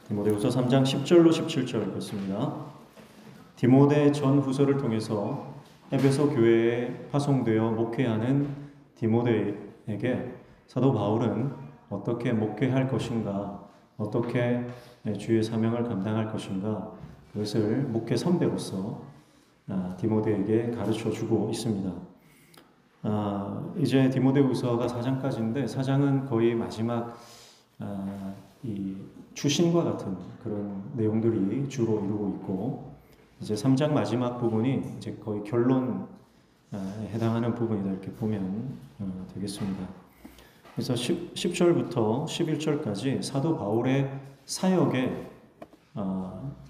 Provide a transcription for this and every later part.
디모데후서 3장 10절로 17절 읽겠습니다. 디모데 전 후서를 통해서 에베소 교회에 파송되어 목회하는 디모데에게 사도 바울은 어떻게 목회할 것인가, 어떻게 주의 사명을 감당할 것인가, 그것을 목회 선배로서 디모데에게 가르쳐 주고 있습니다. 이제 디모데후서가 4장까지인데 4장은 거의 마지막 이 추신과 같은 그런 내용들이 주로 이루고 있고, 이제 3장 마지막 부분이 이제 거의 결론에 해당하는 부분이다 이렇게 보면 되겠습니다. 그래서 10절부터 11절까지 사도 바울의 사역의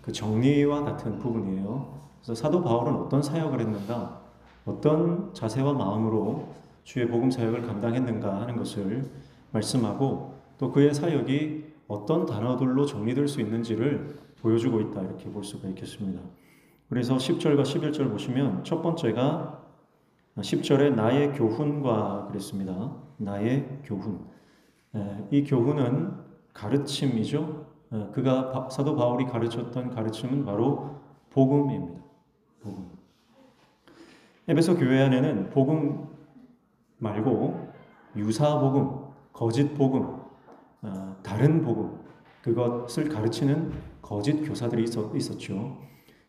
그 정리와 같은 부분이에요. 그래서 사도 바울은 어떤 사역을 했는가, 어떤 자세와 마음으로 주의 복음 사역을 감당했는가 하는 것을 말씀하고, 또 그의 사역이 어떤 단어들로 정리될 수 있는지를 보여주고 있다 이렇게 볼 수가 있겠습니다. 그래서 10절과 11절 보시면 첫 번째가 10절에 나의 교훈과 그랬습니다. 나의 교훈. 이 교훈은 가르침이죠. 그가 사도 바울이 가르쳤던 가르침은 바로 복음입니다. 복음. 에베소 교회 안에는 복음 말고 유사 복음, 거짓 복음, 다른 복음, 그것을 가르치는 거짓 교사들이 있었죠.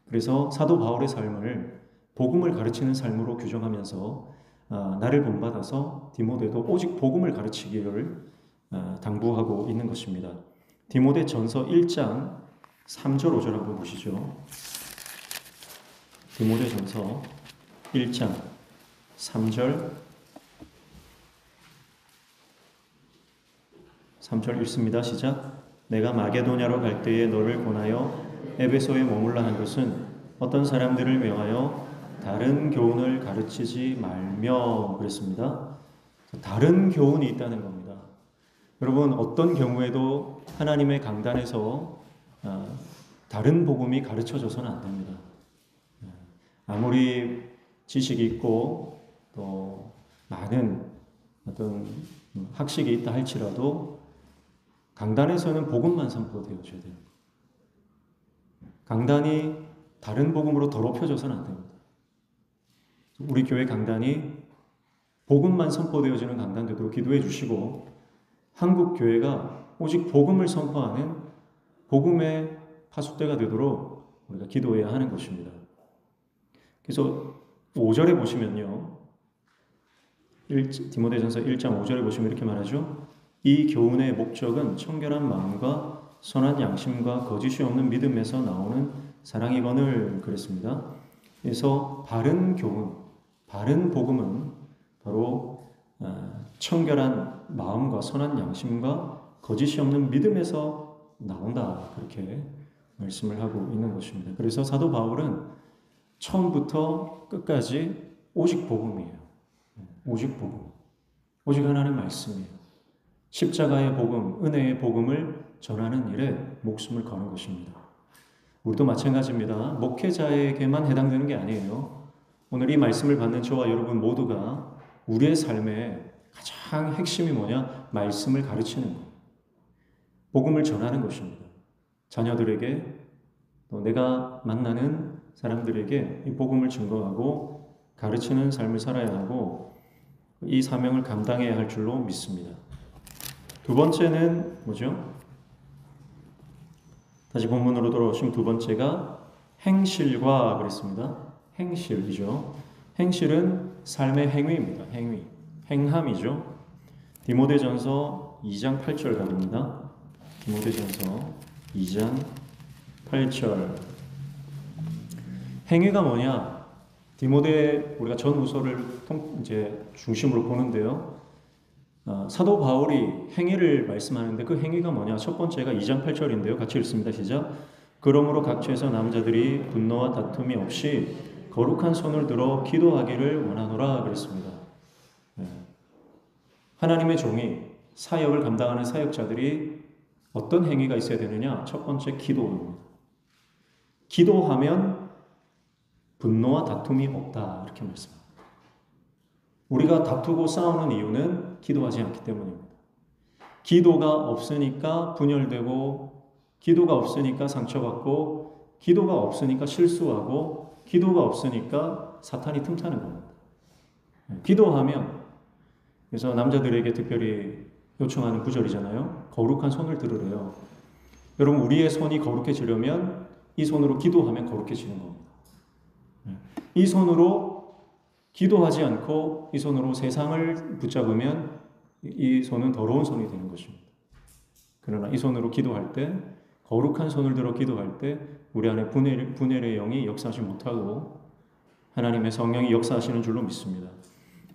그래서 사도 바울의 삶을 복음을 가르치는 삶으로 규정하면서 나를 본받아서 디모데도 오직 복음을 가르치기를 당부하고 있는 것입니다. 디모데 전서 1장 3절 5절 한번 보시죠. 디모데 전서 1장 3절 읽습니다. 시작. 내가 마게도냐로 갈 때에 너를 권하여 에베소에 머물라 한 것은 어떤 사람들을 명하여 다른 교훈을 가르치지 말며 그랬습니다. 다른 교훈이 있다는 겁니다. 여러분, 어떤 경우에도 하나님의 강단에서 다른 복음이 가르쳐져서는 안 됩니다. 아무리 지식이 있고 또 많은 어떤 학식이 있다 할지라도 강단에서는 복음만 선포되어져야 돼요. 강단이 다른 복음으로 더럽혀져서는 안 됩니다. 우리 교회 강단이 복음만 선포되어지는 강단 되도록 기도해 주시고, 한국 교회가 오직 복음을 선포하는 복음의 파수대가 되도록 우리가 기도해야 하는 것입니다. 그래서 5절에 보시면요, 디모데전서 1장 5절에 보시면 이렇게 말하죠. 이 교훈의 목적은 청결한 마음과 선한 양심과 거짓이 없는 믿음에서 나오는 사랑이거늘 그랬습니다. 그래서 바른 교훈, 바른 복음은 바로 청결한 마음과 선한 양심과 거짓이 없는 믿음에서 나온다 그렇게 말씀을 하고 있는 것입니다. 그래서 사도 바울은 처음부터 끝까지 오직 복음이에요. 오직 복음, 오직 하나님의 말씀이에요. 십자가의 복음, 은혜의 복음을 전하는 일에 목숨을 거는 것입니다. 우리도 마찬가지입니다. 목회자에게만 해당되는 게 아니에요. 오늘 이 말씀을 받는 저와 여러분 모두가 우리의 삶의 가장 핵심이 뭐냐? 말씀을 가르치는 것, 복음을 전하는 것입니다. 자녀들에게, 또 내가 만나는 사람들에게 이 복음을 증거하고 가르치는 삶을 살아야 하고 이 사명을 감당해야 할 줄로 믿습니다. 두 번째는 뭐죠? 다시 본문으로 돌아오시면 두 번째가 행실과 그랬습니다. 행실이죠. 행실은 삶의 행위입니다. 행위, 행함이죠. 디모데전서 2장 8절 가봅니다. 디모데전서 2장 8절. 행위가 뭐냐? 디모데 우리가 전 후서를 이제 중심으로 보는데요. 사도 바울이 행위를 말씀하는데 그 행위가 뭐냐? 첫 번째가 2장 8절인데요. 같이 읽습니다. 시작. 그러므로 각처에서 남자들이 분노와 다툼이 없이 거룩한 손을 들어 기도하기를 원하노라 그랬습니다. 하나님의 종이 사역을 감당하는 사역자들이 어떤 행위가 있어야 되느냐? 첫 번째 기도입니다. 기도하면 분노와 다툼이 없다 이렇게 말씀합니다. 우리가 다투고 싸우는 이유는 기도하지 않기 때문입니다. 기도가 없으니까 분열되고 기도가 없으니까 상처받고, 기도가 없으니까 실수하고, 기도가 없으니까 사탄이 틈타는 겁니다. 기도하면, 그래서 남자들에게 특별히 요청하는 구절이잖아요. 거룩한 손을 들으래요. 여러분, 우리의 손이 거룩해지려면 이 손으로 기도하면 거룩해지는 겁니다. 이 손으로 기도하지 않고 이 손으로 세상을 붙잡으면 이 손은 더러운 손이 되는 것입니다. 그러나 이 손으로 기도할 때, 거룩한 손을 들어 기도할 때 우리 안에 분열의 영이 역사하지 못하고 하나님의 성령이 역사하시는 줄로 믿습니다.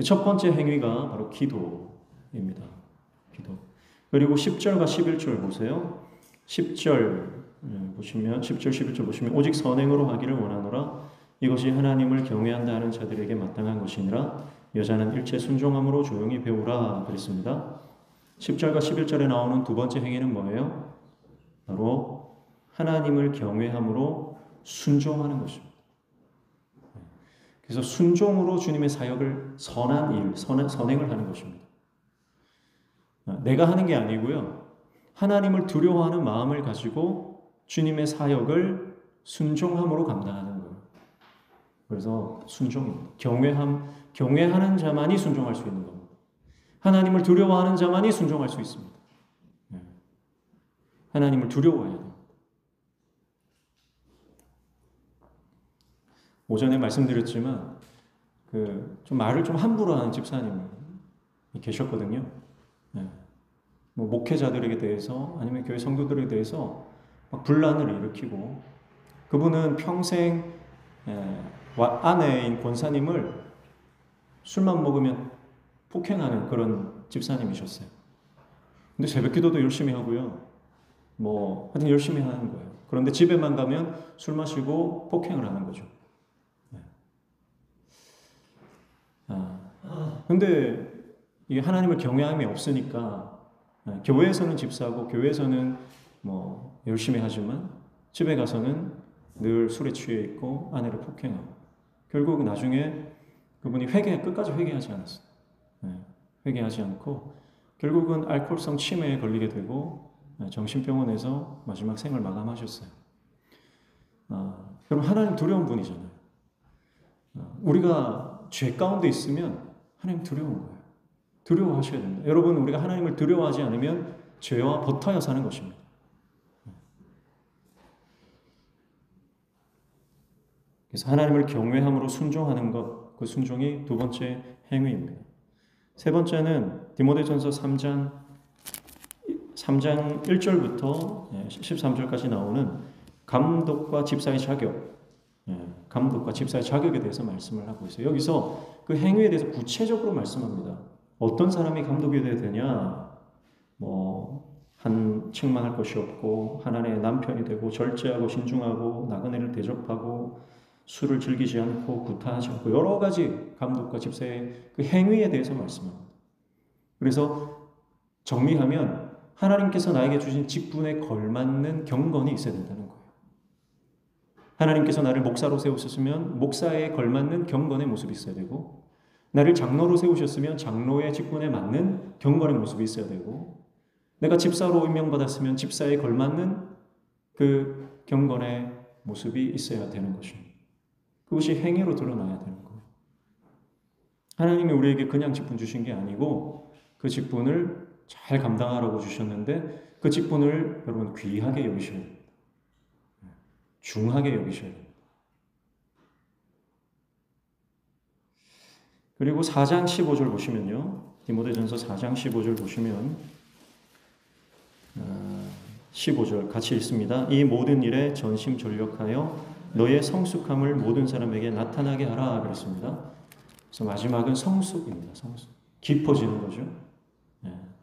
첫 번째 행위가 바로 기도입니다. 기도. 그리고 10절과 11절 보세요. 10절 보시면 10절 11절 보시면 오직 선행으로 하기를 원하노라 이것이 하나님을 경외한다 하는 자들에게 마땅한 것이니라 여자는 일체 순종함으로 조용히 배우라 그랬습니다. 10절과 11절에 나오는 두 번째 행위는 뭐예요? 바로 하나님을 경외함으로 순종하는 것입니다. 그래서 순종으로 주님의 사역을 선한 일, 선행을 하는 것입니다. 내가 하는 게 아니고요. 하나님을 두려워하는 마음을 가지고 주님의 사역을 순종함으로 감당하는 거예요. 그래서 순종입니다. 경외하는 자만이 순종할 수 있는 겁니다. 하나님을 두려워하는 자만이 순종할 수 있습니다. 하나님을 두려워해야 됩니다. 오전에 말씀드렸지만 좀 말을 좀 함부로 하는 집사님이 계셨거든요. 뭐 목회자들에게 대해서 아니면 교회 성도들에 대해서 막 분란을 일으키고 그분은 평생 아내인 권사님을 술만 먹으면 폭행하는 그런 집사님이셨어요. 근데 새벽기도도 열심히 하고요. 뭐 하여튼 열심히 하는 거예요. 그런데 집에만 가면 술 마시고 폭행을 하는 거죠. 근데 이게 하나님을 경외함이 없으니까 교회에서는 집사고 교회에서는 뭐 열심히 하지만 집에 가서는 늘 술에 취해 있고 아내를 폭행하고 결국 나중에 그분이 끝까지 회개하지 않았어요. 회개하지 않고 결국은 알코올성 치매에 걸리게 되고 정신병원에서 마지막 생을 마감하셨어요. 그럼 하나님 두려운 분이잖아요. 우리가 죄 가운데 있으면 하나님 두려운 거예요. 두려워하셔야 됩니다. 여러분, 우리가 하나님을 두려워하지 않으면 죄와 버타여 사는 것입니다. 그래서 하나님을 경외함으로 순종하는 것, 그 순종이 두 번째 행위입니다. 세 번째는 디모데전서 3장 1절부터 13절까지 나오는 감독과 집사의 자격, 감독과 집사의 자격에 대해서 말씀을 하고 있어요. 여기서 그 행위에 대해서 구체적으로 말씀합니다. 어떤 사람이 감독이 되어야 되냐? 한 책망할 것이 없고 하나님의 남편이 되고 절제하고 신중하고 나그네를 대접하고 술을 즐기지 않고 구타하지 않고 여러 가지 감독과 집사의 그 행위에 대해서 말씀합니다. 그래서 정리하면 하나님께서 나에게 주신 직분에 걸맞는 경건이 있어야 된다는 거예요. 하나님께서 나를 목사로 세우셨으면 목사에 걸맞는 경건의 모습이 있어야 되고 나를 장로로 세우셨으면 장로의 직분에 맞는 경건의 모습이 있어야 되고 내가 집사로 임명받았으면 집사에 걸맞는 그 경건의 모습이 있어야 되는 것입니다. 그것이 행위로 드러나야 되는 거예요. 하나님이 우리에게 그냥 직분 주신 게 아니고 그 직분을 잘 감당하라고 주셨는데 그 직분을 여러분 귀하게 여기셔야 됩니다. 중하게 여기셔야 됩니다. 그리고 4장 15절 보시면요. 디모데전서 4장 15절 보시면 15절 같이 읽습니다. 이 모든 일에 전심전력하여 너의 성숙함을 모든 사람에게 나타나게 하라 그랬습니다. 그래서 마지막은 성숙입니다. 성숙. 깊어지는 거죠.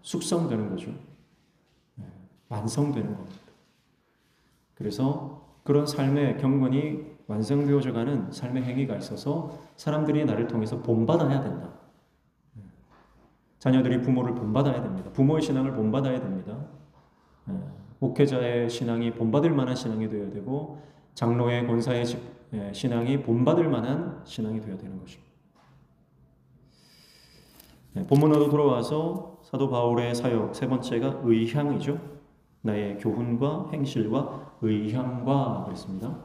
숙성되는 거죠. 완성되는 겁니다. 그래서 그런 삶의 경건이 완성되어져 가는 삶의 행위가 있어서 사람들이 나를 통해서 본받아야 된다. 자녀들이 부모를 본받아야 됩니다. 부모의 신앙을 본받아야 됩니다. 목회자의 신앙이 본받을 만한 신앙이 되어야 되고 장로의 권사의 신앙이 본받을 만한 신앙이 되어야 되는 것입니다. 본문으로 돌아와서 사도 바울의 사역 세 번째가 의향이죠. 나의 교훈과 행실과 의향과 그랬습니다.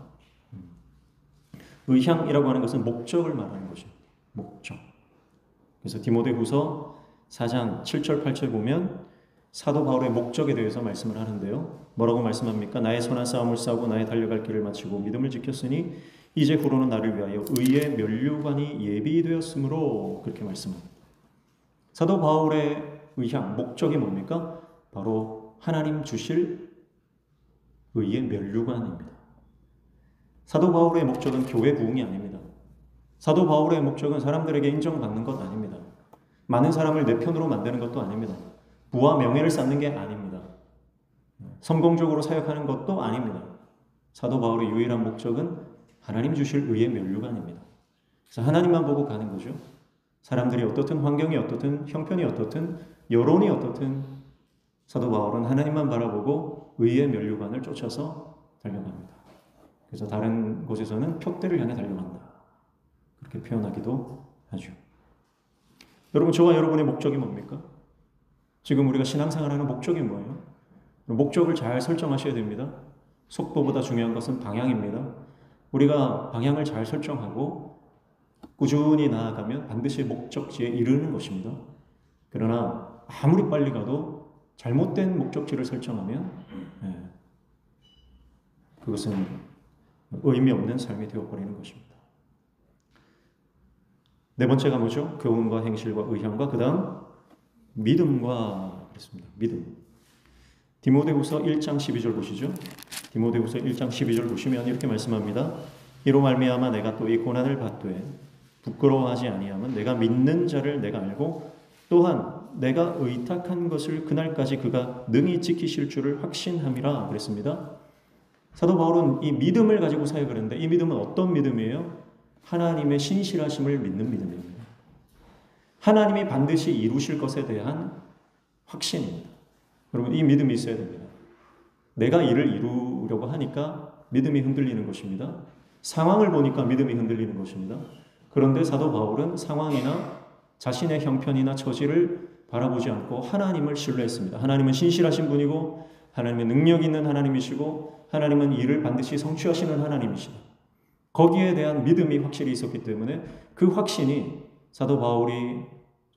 의향이라고 하는 것은 목적을 말하는 것이죠. 목적. 그래서 디모데후서 4장 7절 8절 보면 사도 바울의 목적에 대해서 말씀을 하는데요. 뭐라고 말씀합니까? 나의 선한 싸움을 싸우고 나의 달려갈 길을 마치고 믿음을 지켰으니 이제 후로는 나를 위하여 의의 면류관이 예비되었으므로 그렇게 말씀합니다. 사도 바울의 의향, 목적이 뭡니까? 바로 하나님 주실 의의 면류관입니다. 사도 바울의 목적은 교회 부흥이 아닙니다. 사도 바울의 목적은 사람들에게 인정받는 것 아닙니다. 많은 사람을 내 편으로 만드는 것도 아닙니다. 부와 명예를 쌓는 게 아닙니다. 성공적으로 사역하는 것도 아닙니다. 사도 바울의 유일한 목적은 하나님 주실 의의 면류관입니다. 그래서 하나님만 보고 가는 거죠. 사람들이 어떻든 환경이 어떻든 형편이 어떻든 여론이 어떻든 사도 바울은 하나님만 바라보고 의의 면류관을 쫓아서 달려갑니다. 그래서 다른 곳에서는 표대를 향해 달려간다. 그렇게 표현하기도 하죠. 여러분, 저와 여러분의 목적이 뭡니까? 지금 우리가 신앙생활하는 목적이 뭐예요? 목적을 잘 설정하셔야 됩니다. 속도보다 중요한 것은 방향입니다. 우리가 방향을 잘 설정하고 꾸준히 나아가면 반드시 목적지에 이르는 것입니다. 그러나 아무리 빨리 가도 잘못된 목적지를 설정하면 그것은 의미 없는 삶이 되어버리는 것입니다. 네 번째가 뭐죠? 교훈과 행실과 의향과 그 다음 믿음과 그랬습니다. 믿음. 디모데후서 1장 12절 보시죠. 디모데후서 1장 12절 보시면 이렇게 말씀합니다. 이로 말미암아 내가 또 이 고난을 받되 부끄러워하지 아니함은 내가 믿는 자를 내가 알고 또한 내가 의탁한 것을 그날까지 그가 능히 지키실 줄을 확신함이라 그랬습니다. 사도 바울은 이 믿음을 가지고 사역을 했는데 이 믿음은 어떤 믿음이에요? 하나님의 신실하심을 믿는 믿음입니다. 하나님이 반드시 이루실 것에 대한 확신입니다. 여러분, 이 믿음이 있어야 됩니다. 내가 일을 이루려고 하니까 믿음이 흔들리는 것입니다. 상황을 보니까 믿음이 흔들리는 것입니다. 그런데 사도 바울은 상황이나 자신의 형편이나 처지를 바라보지 않고 하나님을 신뢰했습니다. 하나님은 신실하신 분이고 하나님은 능력 있는 하나님이시고 하나님은 일을 반드시 성취하시는 하나님이시다. 거기에 대한 믿음이 확실히 있었기 때문에 그 확신이 사도 바울이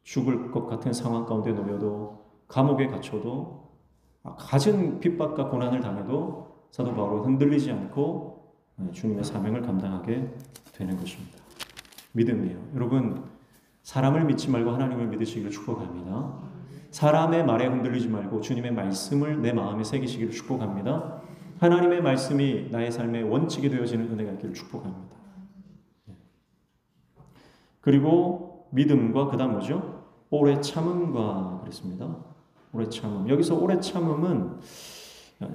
죽을 것 같은 상황 가운데 놓여도 감옥에 갇혀도 갖은 핍박과 고난을 당해도 사도 바울은 흔들리지 않고 주님의 사명을 감당하게 되는 것입니다. 믿음이에요. 여러분, 사람을 믿지 말고 하나님을 믿으시기를 축복합니다. 사람의 말에 흔들리지 말고 주님의 말씀을 내 마음에 새기시기를 축복합니다. 하나님의 말씀이 나의 삶의 원칙이 되어지는 은혜가 있기를 축복합니다. 그리고 믿음과 그 다음 뭐죠? 오래 참음과 그랬습니다. 오래 참음. 여기서 오래 참음은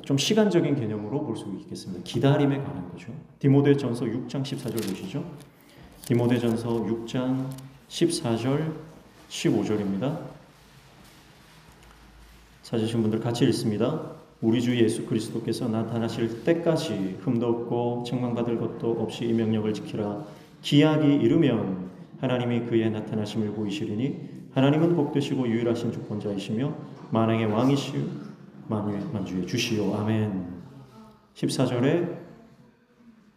좀 시간적인 개념으로 볼 수 있겠습니다. 기다림에 관한 거죠. 디모데전서 6장 14절 보시죠. 디모데전서 6장 14절 15절입니다. 찾으신 분들 같이 읽습니다. 우리 주 예수 그리스도께서 나타나실 때까지 흠도 없고 책망받을 것도 없이 이 명령을 지키라. 기약이 이르면 하나님이 그의 나타나심을 보이시리니 하나님은 복되시고 유일하신 주권자이시며 만왕의 왕이시오 만주의 주시오. 아멘. 14절에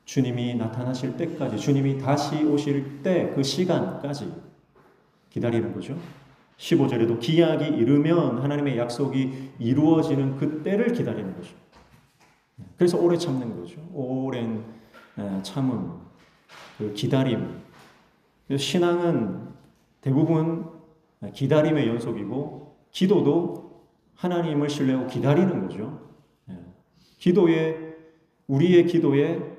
주님이 나타나실 때까지, 주님이 다시 오실 때 그 시간까지 기다리는 거죠. 15절에도 기약이 이르면 하나님의 약속이 이루어지는 그 때를 기다리는 거죠. 그래서 오래 참는 거죠. 오랜 참음, 그 기다림. 신앙은 대부분 기다림의 연속이고 기도도 하나님을 신뢰하고 기다리는 거죠. 우리의 기도에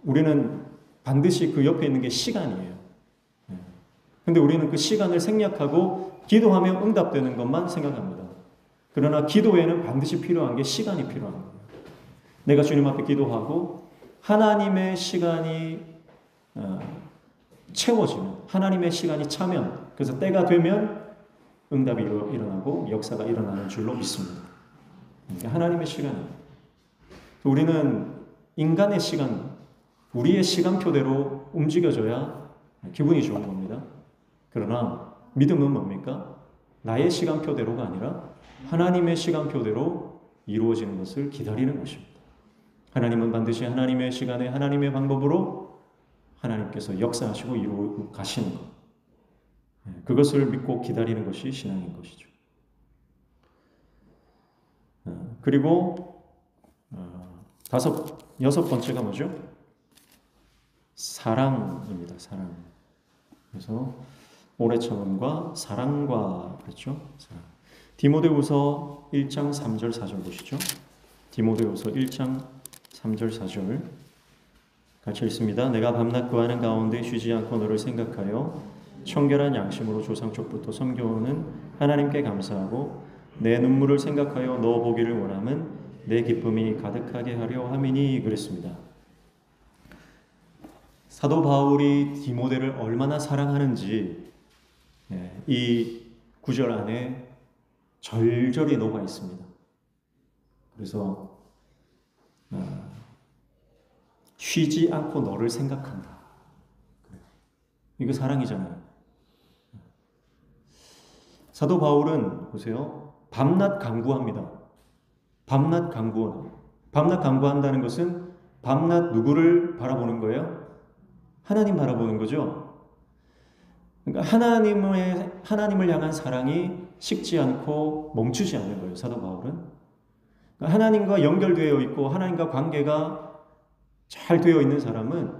우리는 반드시 그 옆에 있는 게 시간이에요. 근데 우리는 그 시간을 생략하고 기도하며 응답되는 것만 생각합니다. 그러나 기도에는 반드시 필요한 게 시간이 필요한 거예요. 내가 주님 앞에 기도하고 하나님의 시간이 채워지면, 하나님의 시간이 차면, 그래서 때가 되면 응답이 일어나고 역사가 일어나는 줄로 믿습니다. 하나님의 시간입니다. 우리는 인간의 시간, 우리의 시간표대로 움직여줘야 기분이 좋은 겁니다. 그러나 믿음은 뭡니까? 나의 시간표대로가 아니라 하나님의 시간표대로 이루어지는 것을 기다리는 것입니다. 하나님은 반드시 하나님의 시간에 하나님의 방법으로 하나님께서 역사하시고 이루어 가시는 것. 그것을 믿고 기다리는 것이 신앙인 것이죠. 그리고 여섯 번째가 뭐죠? 사랑입니다. 사랑. 그래서 오래 참음과 사랑과 그렇죠? 사랑. 디모데후서 1장 3절 4절 보시죠. 디모데후서 1장 3절 4절 같이 읽습니다. 내가 밤낮 구하는 가운데 쉬지 않고 너를 생각하여 청결한 양심으로 조상 족부터 섬겨오는 하나님께 감사하고 내 눈물을 생각하여 너 보기를 원함은 내 기쁨이 가득하게 하려 함이니 그랬습니다. 사도 바울이 디모데를 얼마나 사랑하는지 이 구절 안에 절절히 녹아 있습니다. 그래서 쉬지 않고 너를 생각한다. 이거 사랑이잖아요. 사도 바울은 보세요. 밤낮 간구합니다. 밤낮 간구하는. 밤낮 간구한다는 것은 밤낮 누구를 바라보는 거예요? 하나님 바라보는 거죠. 그러니까 하나님을 향한 사랑이 식지 않고 멈추지 않는 거예요. 사도 바울은. 그러니까 하나님과 연결되어 있고 하나님과 관계가 잘 되어 있는 사람은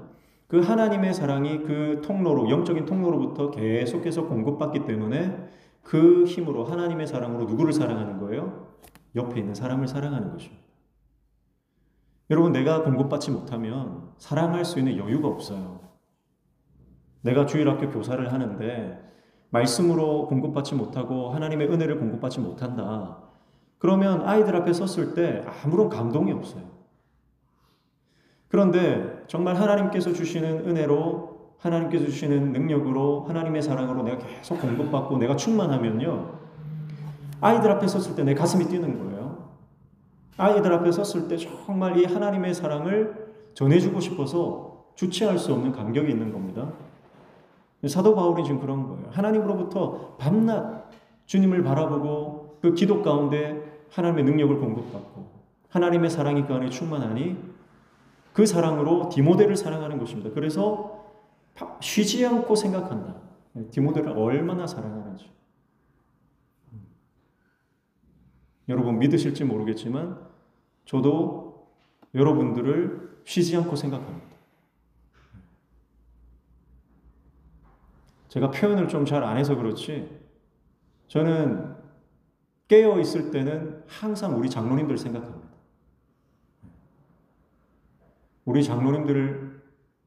그 하나님의 사랑이 그 통로로, 영적인 통로로부터 계속해서 공급받기 때문에 그 힘으로 하나님의 사랑으로 누구를 사랑하는 거예요? 옆에 있는 사람을 사랑하는 것입니다. 여러분, 내가 공급받지 못하면 사랑할 수 있는 여유가 없어요. 내가 주일학교 교사를 하는데 말씀으로 공급받지 못하고 하나님의 은혜를 공급받지 못한다. 그러면 아이들 앞에 섰을 때 아무런 감동이 없어요. 그런데 정말 하나님께서 주시는 은혜로, 하나님께서 주시는 능력으로, 하나님의 사랑으로 내가 계속 공급받고 내가 충만하면요, 아이들 앞에 섰을 때 내 가슴이 뛰는 거예요. 아이들 앞에 섰을 때 정말 이 하나님의 사랑을 전해주고 싶어서 주체할 수 없는 감격이 있는 겁니다. 사도 바울이 지금 그런 거예요. 하나님으로부터 밤낮 주님을 바라보고 그 기도 가운데 하나님의 능력을 공급받고 하나님의 사랑이 그 안에 충만하니 그 사랑으로 디모데를 사랑하는 것입니다. 그래서 쉬지 않고 생각한다. 디모데를 얼마나 사랑하는지. 여러분 믿으실지 모르겠지만 저도 여러분들을 쉬지 않고 생각합니다. 제가 표현을 좀 잘 안 해서 그렇지 저는 깨어 있을 때는 항상 우리 장로님들 생각합니다. 우리 장로님들을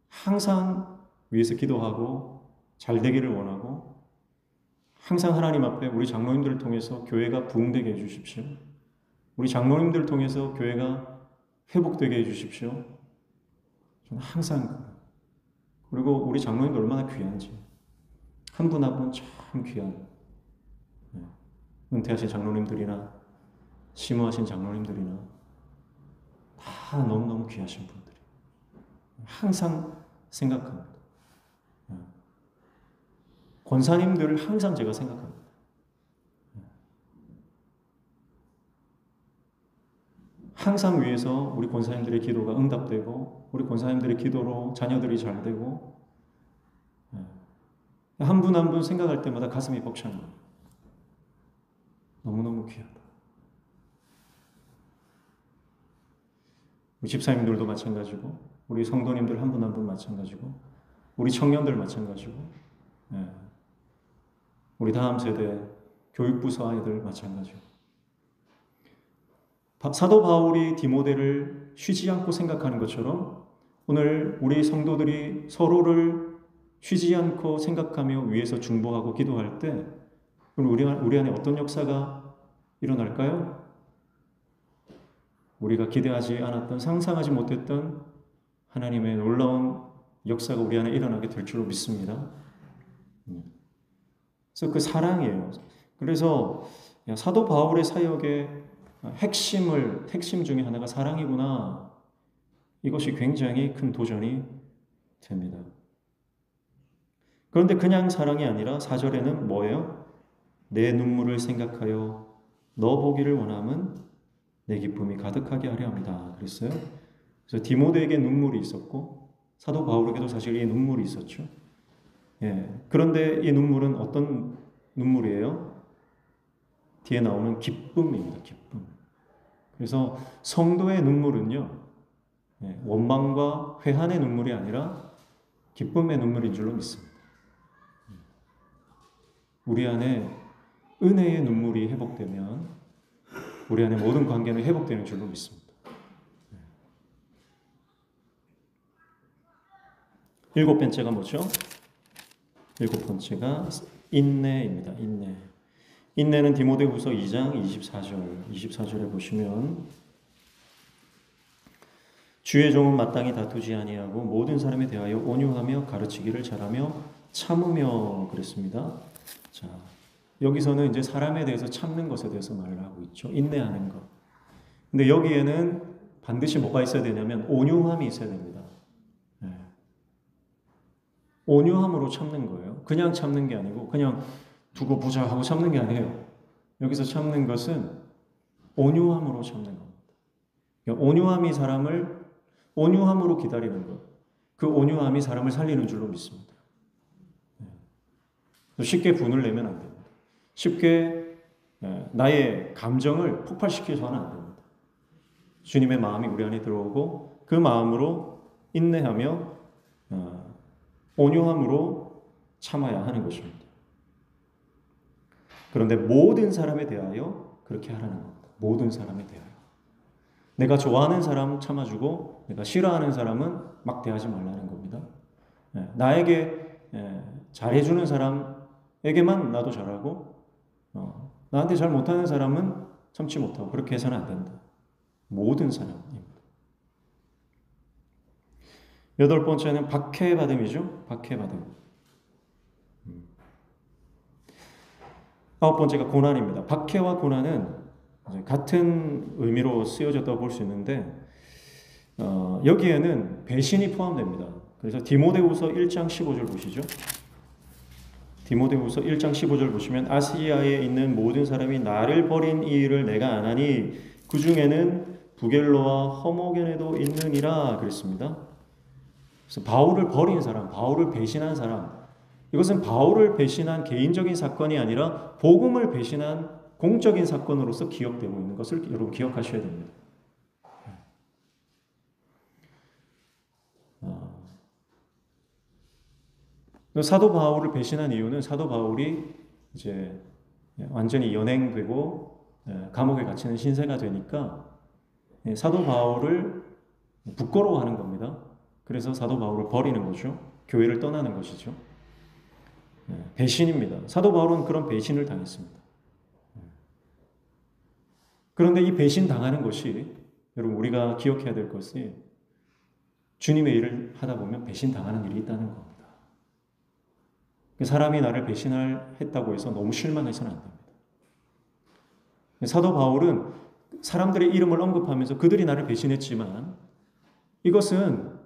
항상 위해서 기도하고 잘 되기를 원하고 항상 하나님 앞에 우리 장로님들을 통해서 교회가 부흥되게 해주십시오. 우리 장로님들을 통해서 교회가 회복되게 해주십시오. 저는 항상 그리고 우리 장로님들 얼마나 귀한지 한 분 한 분 참 귀한 은퇴하신 장로님들이나 심호하신 장로님들이나 다 너무너무 귀하신 분들이 항상 생각합니다. 권사님들을 항상 제가 생각합니다. 항상 위해서 우리 권사님들의 기도가 응답되고 우리 권사님들의 기도로 자녀들이 잘 되고 한 분 한 분 생각할 때마다 가슴이 벅찬 거예요. 너무너무 귀하다. 우리 집사님들도 마찬가지고 우리 성도님들 한 분 한 분 마찬가지고 우리 청년들 마찬가지고 우리 다음 세대 교육부서 아이들 마찬가지고 사도 바울이 디모데를 쉬지 않고 생각하는 것처럼 오늘 우리 성도들이 서로를 쉬지 않고 생각하며 위에서 중보하고 기도할 때 우리 안에 어떤 역사가 일어날까요? 우리가 기대하지 않았던 상상하지 못했던 하나님의 놀라운 역사가 우리 안에 일어나게 될 줄로 믿습니다. 그래서 그 사랑이에요. 그래서 사도 바울의 사역의 핵심 중에 하나가 사랑이구나. 이것이 굉장히 큰 도전이 됩니다. 그런데 그냥 사랑이 아니라 4절에는 뭐예요? 내 눈물을 생각하여 너 보기를 원함은 내 기쁨이 가득하게 하려 합니다. 그랬어요. 그래서 디모데에게 눈물이 있었고 사도 바울에게도 사실 이 눈물이 있었죠. 예. 그런데 이 눈물은 어떤 눈물이에요? 뒤에 나오는 기쁨입니다. 기쁨. 그래서 성도의 눈물은요, 예, 원망과 회한의 눈물이 아니라 기쁨의 눈물인 줄로 믿습니다. 우리 안에 은혜의 눈물이 회복되면 우리 안에 모든 관계는 회복되는 줄로 믿습니다. 일곱 번째가 뭐죠? 일곱 번째가 인내입니다. 인내. 인내는 디모데후서 2장 24절에 보시면 주의 종은 마땅히 다투지 아니하고 모든 사람에 대하여 온유하며 가르치기를 잘하며 참으며 그랬습니다. 자, 여기서는 이제 사람에 대해서 참는 것에 대해서 말을 하고 있죠. 인내하는 것. 근데 여기에는 반드시 뭐가 있어야 되냐면 온유함이 있어야 됩니다. 네. 온유함으로 참는 거예요. 그냥 참는 게 아니고 그냥 두고 보자 하고 참는 게 아니에요. 여기서 참는 것은 온유함으로 참는 겁니다. 그러니까 온유함이 사람을 온유함으로 기다리는 것. 그 온유함이 사람을 살리는 줄로 믿습니다. 쉽게 분을 내면 안 됩니다. 쉽게 나의 감정을 폭발시켜서는 안 됩니다. 주님의 마음이 우리 안에 들어오고 그 마음으로 인내하며 온유함으로 참아야 하는 것입니다. 그런데 모든 사람에 대하여 그렇게 하라는 겁니다. 모든 사람에 대하여. 내가 좋아하는 사람 참아주고 내가 싫어하는 사람은 막 대하지 말라는 겁니다. 나에게 잘해주는 사람에게만 나도 잘하고 나한테 잘 못하는 사람은 참지 못하고 그렇게 해서는 안 된다. 모든 사람입니다. 여덟 번째는 박해받음이죠. 박해받음. 아홉 번째가 고난입니다. 박해와 고난은 같은 의미로 쓰여졌다고 볼 수 있는데 여기에는 배신이 포함됩니다. 그래서 디모데후서 1장 15절 보시죠. 디모데후서 1장 15절 보시면 아시아에 있는 모든 사람이 나를 버린 이 일을 내가 아나니 그 중에는 부겔로와 허모겐에도 있느니라 그랬습니다. 그래서 바울을 버린 사람, 바울을 배신한 사람, 이것은 바울을 배신한 개인적인 사건이 아니라 복음을 배신한 공적인 사건으로서 기억되고 있는 것을 여러분 기억하셔야 됩니다. 사도 바울을 배신한 이유는 사도 바울이 이제 완전히 연행되고 감옥에 갇히는 신세가 되니까 사도 바울을 부끄러워하는 겁니다. 그래서 사도 바울을 버리는 거죠. 교회를 떠나는 것이죠. 배신입니다. 사도 바울은 그런 배신을 당했습니다. 그런데 이 배신 당하는 것이 여러분 우리가 기억해야 될 것이 주님의 일을 하다 보면 배신 당하는 일이 있다는 겁니다. 사람이 나를 배신했다고 해서 너무 실망해서는 안 됩니다. 사도 바울은 사람들의 이름을 언급하면서 그들이 나를 배신했지만 이것은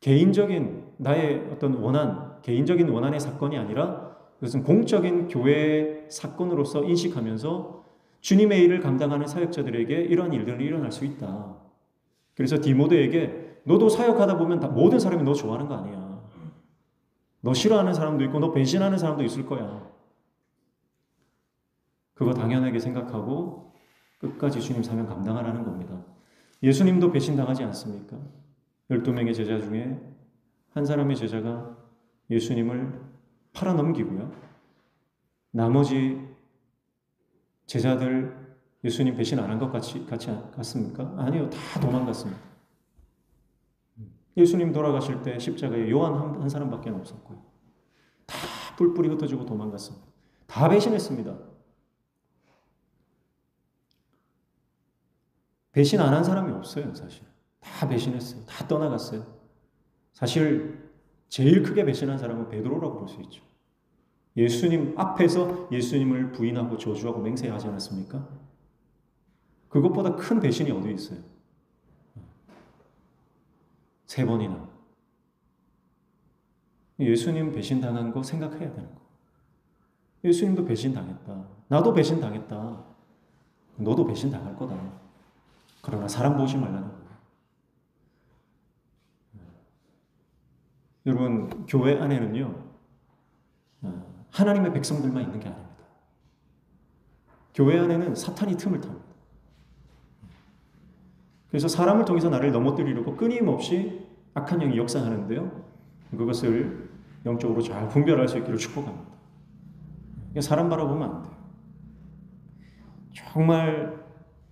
개인적인 나의 어떤 원한, 개인적인 원한의 사건이 아니라 그것은 공적인 교회의 사건으로서 인식하면서 주님의 일을 감당하는 사역자들에게 이러한 일들이 일어날 수 있다. 그래서 디모데에게 너도 사역하다 보면 모든 사람이 너 좋아하는 거 아니야. 너 싫어하는 사람도 있고 너 배신하는 사람도 있을 거야. 그거 당연하게 생각하고 끝까지 주님 사명 감당하라는 겁니다. 예수님도 배신당하지 않습니까? 12명의 제자 중에 한 사람의 제자가 예수님을 팔아넘기고요. 나머지 제자들 예수님 배신 안 한 것 같습니까? 아니요. 다 도망갔습니다. 예수님 돌아가실 때 십자가에 요한 한 사람밖에 없었고요. 다 뿔뿔이 흩어지고 도망갔습니다. 다 배신했습니다. 배신 안 한 사람이 없어요, 사실. 다 배신했어요. 다 떠나갔어요. 사실 제일 크게 배신한 사람은 베드로라고 볼 수 있죠. 예수님 앞에서 예수님을 부인하고 저주하고 맹세하지 않았습니까? 그것보다 큰 배신이 어디 있어요? 3번이나. 예수님 배신당한 거 생각해야 되는 거. 예수님도 배신당했다. 나도 배신당했다. 너도 배신당할 거다. 그러나 사람 보지 말라는 거예요. 여러분, 교회 안에는요, 하나님의 백성들만 있는 게 아닙니다. 교회 안에는 사탄이 틈을 탑니다. 그래서 사람을 통해서 나를 넘어뜨리려고 끊임없이 악한 영이 역사하는데요, 그것을 영적으로 잘 분별할 수 있기를 축복합니다. 사람 바라보면 안 돼요. 정말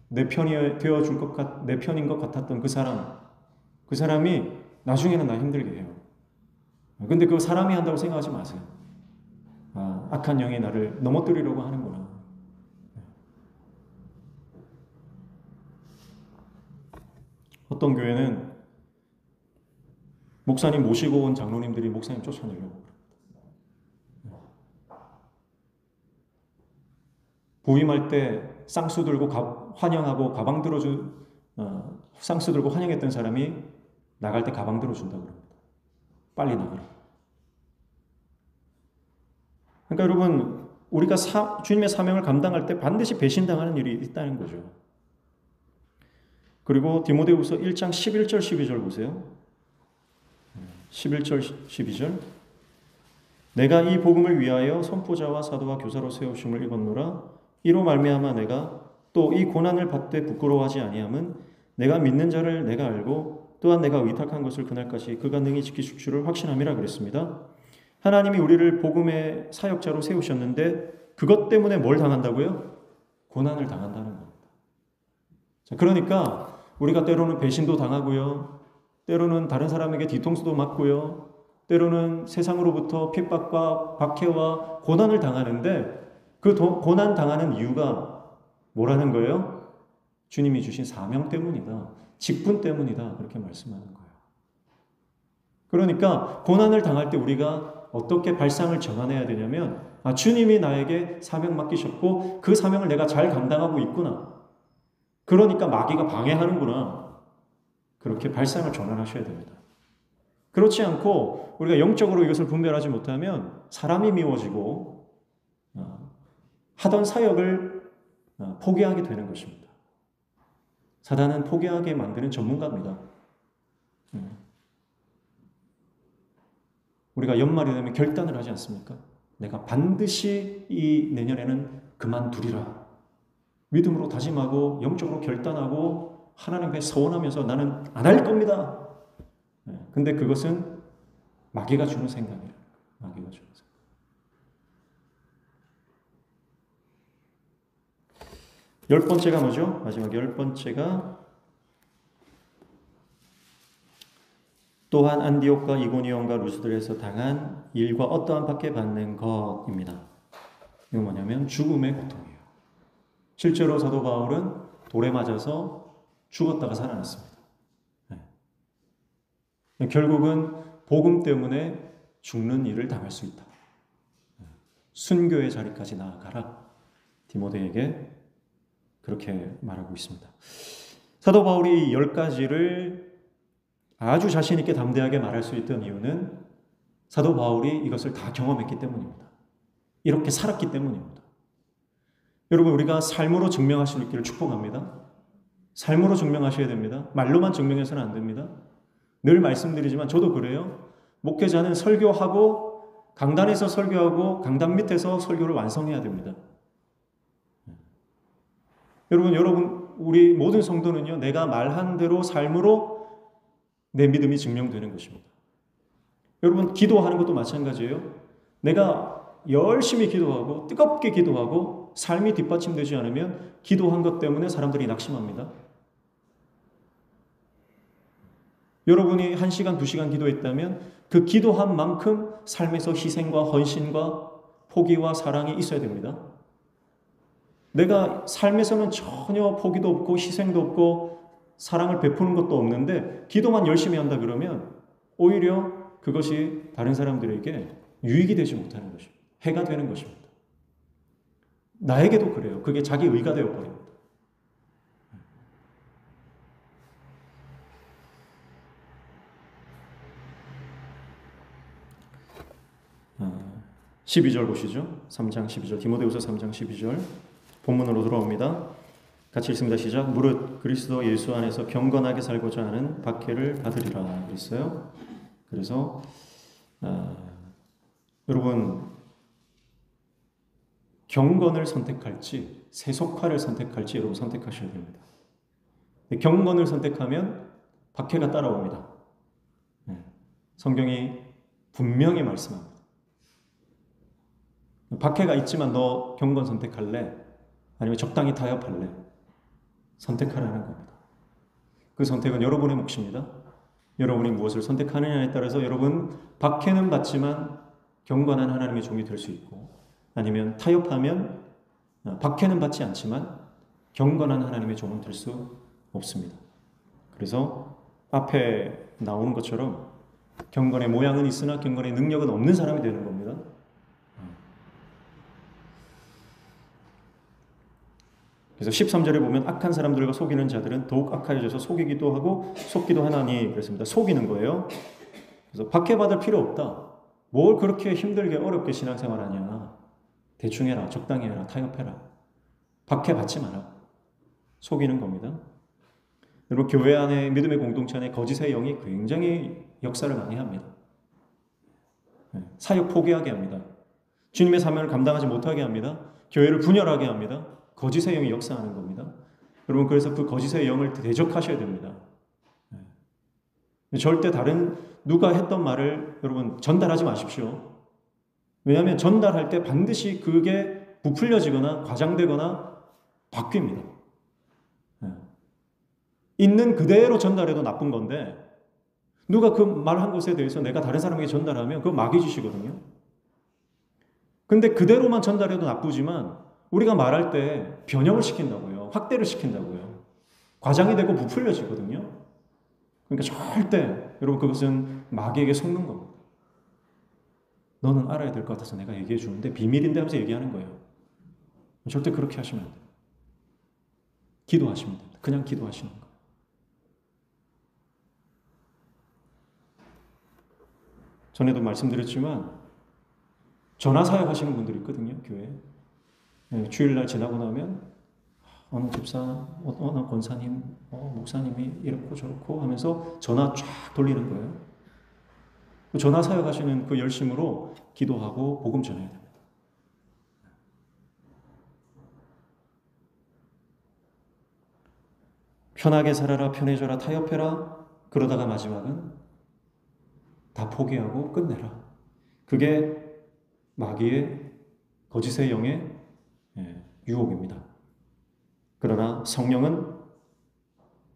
내 편이 되어줄 내 편인 것 같았던 그 사람이 나중에는 나 힘들게 해요. 근데 그 사람이 한다고 생각하지 마세요. 악한 영이 나를 넘어뜨리려고 하는구나. 어떤 교회는 목사님 모시고 온 장로님들이 목사님 쫓아내려고 부임할 때 쌍수 들고 환영하고 가방 쌍수 들고 환영했던 사람이 나갈 때 가방 들어준다고 그럽니다. 빨리 나가라. 그러니까 여러분, 우리가 주님의 사명을 감당할 때 반드시 배신당하는 일이 있다는 거죠. 그리고 디모데후서 1장 11절 12절 보세요. 11절 12절 내가 이 복음을 위하여 선포자와 사도와 교사로 세우심을 입었노라. 이로 말미암아 내가 또 이 고난을 받되 부끄러워하지 아니함은 내가 믿는 자를 내가 알고 또한 내가 의탁한 것을 그날까지 그가 능히 지키실 줄을 확신함이라 그랬습니다. 하나님이 우리를 복음의 사역자로 세우셨는데 그것 때문에 뭘 당한다고요? 고난을 당한다는 겁니다. 자, 그러니까 우리가 때로는 배신도 당하고요. 때로는 다른 사람에게 뒤통수도 맞고요. 때로는 세상으로부터 핍박과 박해와 고난을 당하는데 그 고난 당하는 이유가 뭐라는 거예요? 주님이 주신 사명 때문이다. 직분 때문이다. 그렇게 말씀하는 거예요. 그러니까 고난을 당할 때 우리가 어떻게 발상을 전환해야 되냐면 주님이 나에게 사명 맡기셨고 그 사명을 내가 잘 감당하고 있구나. 그러니까 마귀가 방해하는구나. 그렇게 발상을 전환하셔야 됩니다. 그렇지 않고 우리가 영적으로 이것을 분별하지 못하면 사람이 미워지고 하던 사역을 포기하게 되는 것입니다. 사단은 포기하게 만드는 전문가입니다. 우리가 연말이 되면 결단을 하지 않습니까? 내가 반드시 이 내년에는 그만두리라. 믿음으로 다짐하고 영적으로 결단하고 하나님께 서원하면서 나는 안 할 겁니다. 근데 그것은 마귀가 주는 생각이에요. 마귀가 주는 생각. 열 번째가 뭐죠? 마지막 열 번째가 또한 안디옥과 이고니온과 루스드에서 당한 일과 어떠한 박해 받는 것입니다. 이건 뭐냐면 죽음의 고통이에요. 실제로 사도 바울은 돌에 맞아서 죽었다가 살아났습니다. 결국은 복음 때문에 죽는 일을 당할 수 있다. 순교의 자리까지 나아가라. 디모데에게 그렇게 말하고 있습니다. 사도 바울이 10가지를 아주 자신 있게 담대하게 말할 수 있던 이유는 사도 바울이 이것을 다 경험했기 때문입니다. 이렇게 살았기 때문입니다. 여러분, 우리가 삶으로 증명할 수 있기를 축복합니다. 삶으로 증명하셔야 됩니다. 말로만 증명해서는 안 됩니다. 늘 말씀드리지만 저도 그래요. 목회자는 설교하고 강단에서 설교하고 강단 밑에서 설교를 완성해야 됩니다. 여러분, 우리 모든 성도는요, 내가 말한 대로 삶으로 내 믿음이 증명되는 것입니다. 여러분, 기도하는 것도 마찬가지예요. 내가 열심히 기도하고 뜨겁게 기도하고 삶이 뒷받침되지 않으면 기도한 것 때문에 사람들이 낙심합니다. 여러분이 1시간, 2시간 기도했다면 그 기도한 만큼 삶에서 희생과 헌신과 포기와 사랑이 있어야 됩니다. 내가 삶에서는 전혀 포기도 없고 희생도 없고 사랑을 베푸는 것도 없는데 기도만 열심히 한다 그러면 오히려 그것이 다른 사람들에게 유익이 되지 못하는 것입니다. 해가 되는 것입니다. 나에게도 그래요. 그게 자기 의가 되어버립니다. 12절 보시죠. 3장 12절 디모데후서 3장 12절 본문으로 돌아옵니다. 같이 읽습니다. 시작. 무릇 그리스도 예수 안에서 경건하게 살고자 하는 박해를 받으리라 그랬어요. 그래서 여러분, 경건을 선택할지 세속화를 선택할지 여러분 선택하셔야 됩니다. 경건을 선택하면 박해가 따라옵니다. 성경이 분명히 말씀합니다. 박해가 있지만 너 경건 선택할래? 아니면 적당히 타협할래? 선택하라는 겁니다. 그 선택은 여러분의 몫입니다. 여러분이 무엇을 선택하느냐에 따라서 여러분 박해는 받지만 경건한 하나님의 종이 될 수 있고, 아니면 타협하면 박해는 받지 않지만 경건한 하나님의 종은 될 수 없습니다. 그래서 앞에 나오는 것처럼 경건의 모양은 있으나 경건의 능력은 없는 사람이 되는 겁니다. 그래서 13절에 보면 악한 사람들과 속이는 자들은 더욱 악하여져서 속이기도 하고 속기도 하나니 그랬습니다. 속이는 거예요. 그래서 박해받을 필요 없다. 뭘 그렇게 힘들게 어렵게 신앙생활하냐. 대충 해라. 적당히 해라. 타협해라. 박해받지 마라. 속이는 겁니다. 여러분, 교회 안에 믿음의 공동체 안에 거짓의 영이 굉장히 역사를 많이 합니다. 사역 포기하게 합니다. 주님의 사명을 감당하지 못하게 합니다. 교회를 분열하게 합니다. 거짓의 영이 역사하는 겁니다. 여러분, 그래서 그 거짓의 영을 대적하셔야 됩니다. 절대 다른 누가 했던 말을 여러분 전달하지 마십시오. 왜냐하면 전달할 때 반드시 그게 부풀려지거나 과장되거나 바뀝니다. 있는 그대로 전달해도 나쁜 건데 누가 그 말한 것에 대해서 내가 다른 사람에게 전달하면 그거 마귀짓이거든요. 근데 그대로만 전달해도 나쁘지만 우리가 말할 때 변형을 시킨다고요. 확대를 시킨다고요. 과장이 되고 부풀려지거든요. 그러니까 절대 여러분 그것은 마귀에게 속는 겁니다. 너는 알아야 될 것 같아서 내가 얘기해 주는데 비밀인데 하면서 얘기하는 거예요. 절대 그렇게 하시면 안 돼요. 기도하시면 됩니다. 그냥 기도하시는 거예요. 전에도 말씀드렸지만 전화 사역하시는 분들이 있거든요. 교회에. 주일날 지나고 나면 어느 집사, 어느 권사님, 목사님이 이렇고 저렇고 하면서 전화 쫙 돌리는 거예요. 전화 사역하시는 그 열심으로 기도하고 복음 전해야 됩니다. 편하게 살아라, 편해져라, 타협해라. 그러다가 마지막은 다 포기하고 끝내라. 그게 마귀의 거짓의 영의 유혹입니다. 그러나 성령은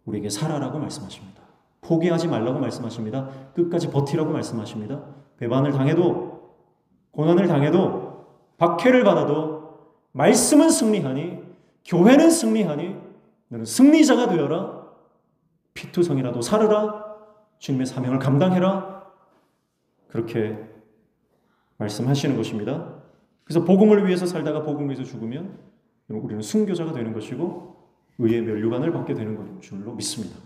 우리에게 살아라고 말씀하십니다. 포기하지 말라고 말씀하십니다. 끝까지 버티라고 말씀하십니다. 배반을 당해도 고난을 당해도 박해를 받아도 말씀은 승리하니 교회는 승리하니 너는 승리자가 되어라. 피투성이라도 살으라. 주님의 사명을 감당해라. 그렇게 말씀하시는 것입니다. 그래서 복음을 위해서 살다가 복음을 위해서 죽으면 우리는 순교자가 되는 것이고 의의 면류관을 받게 되는 줄로 믿습니다.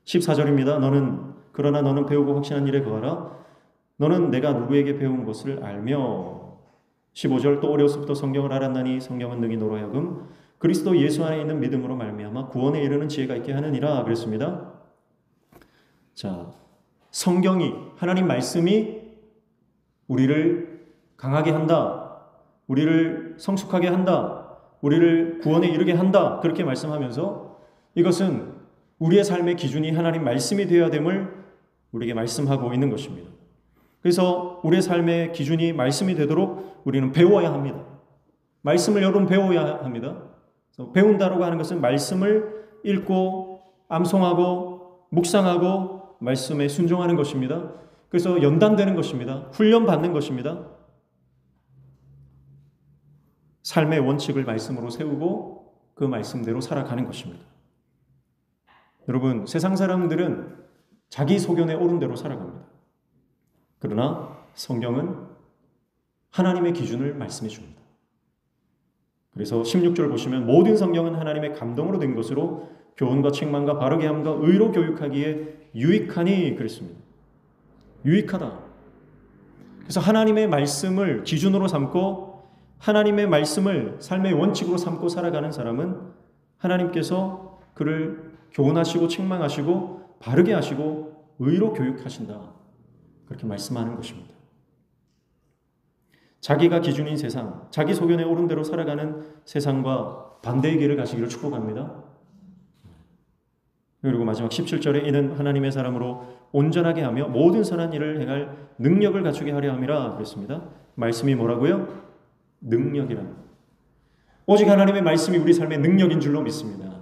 14절입니다. 그러나 너는 배우고 확신한 일에 거하라. 너는 내가 누구에게 배운 것을 알며. 15절 또 어려서부터 성경을 알았나니 성경은 능히 너로 하여금 그리스도 예수 안에 있는 믿음으로 말미암아 구원에 이르는 지혜가 있게 하느니라 그랬습니다. 자, 성경이 하나님 말씀이 우리를 강하게 한다. 우리를 성숙하게 한다. 우리를 구원에 이르게 한다. 그렇게 말씀하면서 이것은 우리의 삶의 기준이 하나님 말씀이 되어야 됨을 우리에게 말씀하고 있는 것입니다. 그래서 우리의 삶의 기준이 말씀이 되도록 우리는 배워야 합니다. 말씀을 여러분 배워야 합니다. 그래서 배운다라고 하는 것은 말씀을 읽고 암송하고 묵상하고 말씀에 순종하는 것입니다. 그래서 연단되는 것입니다. 훈련받는 것입니다. 삶의 원칙을 말씀으로 세우고 그 말씀대로 살아가는 것입니다. 여러분, 세상 사람들은 자기 소견에 옳은 대로 살아갑니다. 그러나 성경은 하나님의 기준을 말씀해 줍니다. 그래서 16절 보시면 모든 성경은 하나님의 감동으로 된 것으로 교훈과 책망과 바르게 함과 의로 교육하기에 유익하니 그랬습니다. 유익하다. 그래서 하나님의 말씀을 기준으로 삼고 하나님의 말씀을 삶의 원칙으로 삼고 살아가는 사람은 하나님께서 그를 교훈하시고 책망하시고 바르게 하시고 의로 교육하신다. 그렇게 말씀하는 것입니다. 자기가 기준인 세상, 자기 소견에 옳은 대로 살아가는 세상과 반대의 길을 가시기를 축복합니다. 그리고 마지막 17절에 이는 하나님의 사람으로 온전하게 하며 모든 선한 일을 행할 능력을 갖추게 하려 함이라 그랬습니다. 말씀이 뭐라고요? 능력이라. 오직 하나님의 말씀이 우리 삶의 능력인 줄로 믿습니다.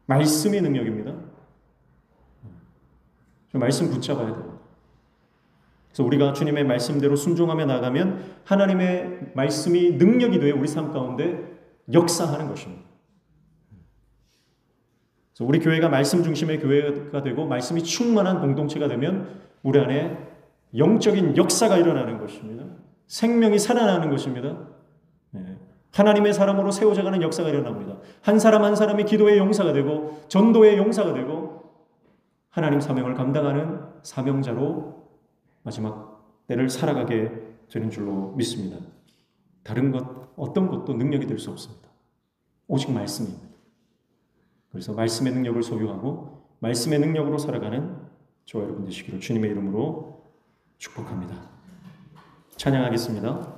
말씀이 능력입니다. 말씀 붙잡아야 됩니다. 그래서 우리가 주님의 말씀대로 순종하며 나가면 하나님의 말씀이 능력이 되어 우리 삶 가운데 역사하는 것입니다. 그래서 우리 교회가 말씀 중심의 교회가 되고 말씀이 충만한 공동체가 되면 우리 안에 영적인 역사가 일어나는 것입니다. 생명이 살아나는 것입니다. 하나님의 사람으로 세워져가는 역사가 일어납니다. 한 사람 한 사람이 기도의 용사가 되고 전도의 용사가 되고 하나님 사명을 감당하는 사명자로 마지막 때를 살아가게 되는 줄로 믿습니다. 다른 것 어떤 것도 능력이 될 수 없습니다. 오직 말씀입니다. 그래서 말씀의 능력을 소유하고 말씀의 능력으로 살아가는 저와 여러분 되시기를 주님의 이름으로 축복합니다. 찬양하겠습니다.